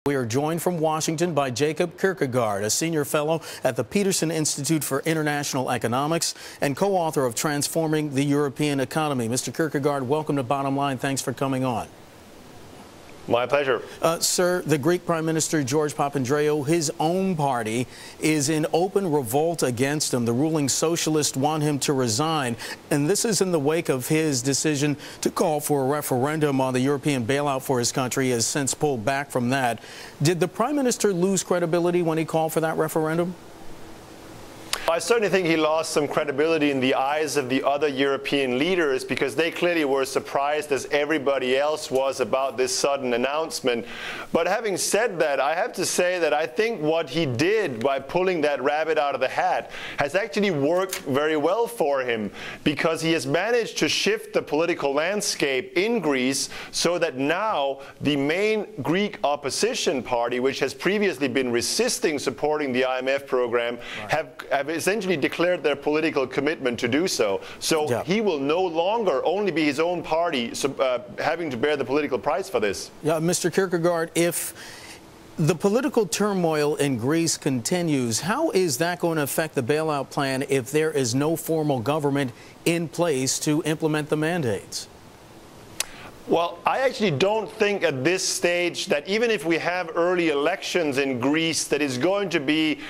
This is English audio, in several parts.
We are joined from Washington by Jacob Kirkegaard, a senior fellow at the Peterson Institute for International Economics and co-author of Transforming the European Economy. Mr. Kirkegaard, welcome to Bottom Line. Thanks for coming on. My pleasure. Sir, the Greek Prime Minister George Papandreou, his own party is in open revolt against him. The ruling socialists want him to resign. And this is in the wake of his decision to call for a referendum on the European bailout for his country. He has since pulled back from that. Did the Prime Minister lose credibility when he called for that referendum? I certainly think he lost some credibility in the eyes of the other European leaders because they clearly were surprised, as everybody else was, about this sudden announcement. But having said that, I have to say that I think what he did by pulling that rabbit out of the hat has actually worked very well for him, because he has managed to shift the political landscape in Greece so that now the main Greek opposition party, which has previously been resisting supporting the IMF program, have essentially declared their political commitment to do so. So he will no longer only be his own party having to bear the political price for this. Yeah, Mr. Kirkegaard, if the political turmoil in Greece continues, how is that going to affect the bailout plan if there is no formal government in place to implement the mandates? Well, I actually don't think at this stage that even if we have early elections in Greece, that is going to be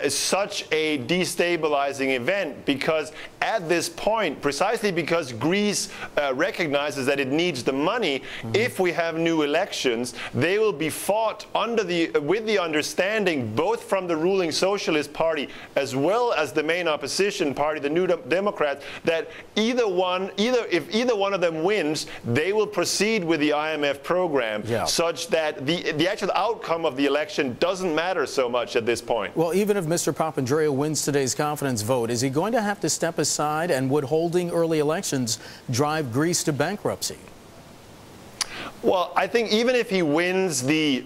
such a destabilizing event, because at this point, precisely because Greece recognizes that it needs the money, if we have new elections, they will be fought with the understanding, both from the ruling Socialist Party as well as the main opposition party, the New Democrats, that if either one of them wins, they will proceed with the IMF program, such that the actual outcome of the election doesn't matter so much at this point. Well, even if Mr. Papandreou wins today's confidence vote, is he going to have to step aside, and would holding early elections drive Greece to bankruptcy? Well, I think even if he wins the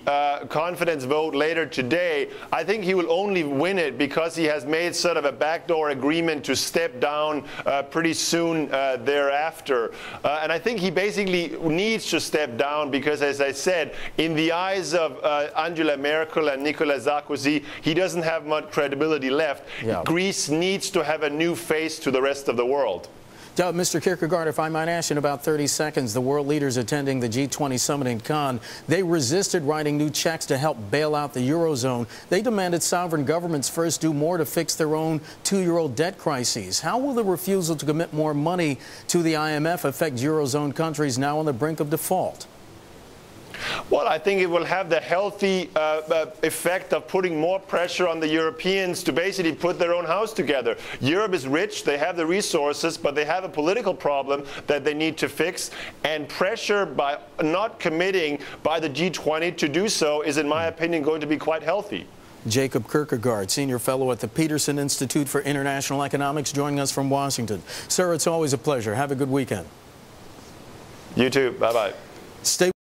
confidence vote later today, I think he will only win it because he has made sort of a backdoor agreement to step down pretty soon thereafter. And I think he basically needs to step down because, as I said, in the eyes of Angela Merkel and Nicolas Sarkozy, he doesn't have much credibility left. Greece needs to have a new face to the rest of the world. Mr. Kirkegaard, if I might ask in about 30 seconds, the world leaders attending the G20 summit in Cannes, they resisted writing new checks to help bail out the Eurozone. They demanded sovereign governments first do more to fix their own two-year-old debt crises. How will the refusal to commit more money to the IMF affect Eurozone countries now on the brink of default? Well, I think it will have the healthy effect of putting more pressure on the Europeans to basically put their own house together. Europe is rich, they have the resources, but they have a political problem that they need to fix, and pressure by not committing by the G20 to do so is, in my opinion, going to be quite healthy. Jacob Kirkegaard, senior fellow at the Peterson Institute for International Economics, joining us from Washington. Sir, it's always a pleasure. Have a good weekend. You too. Bye-bye. Stay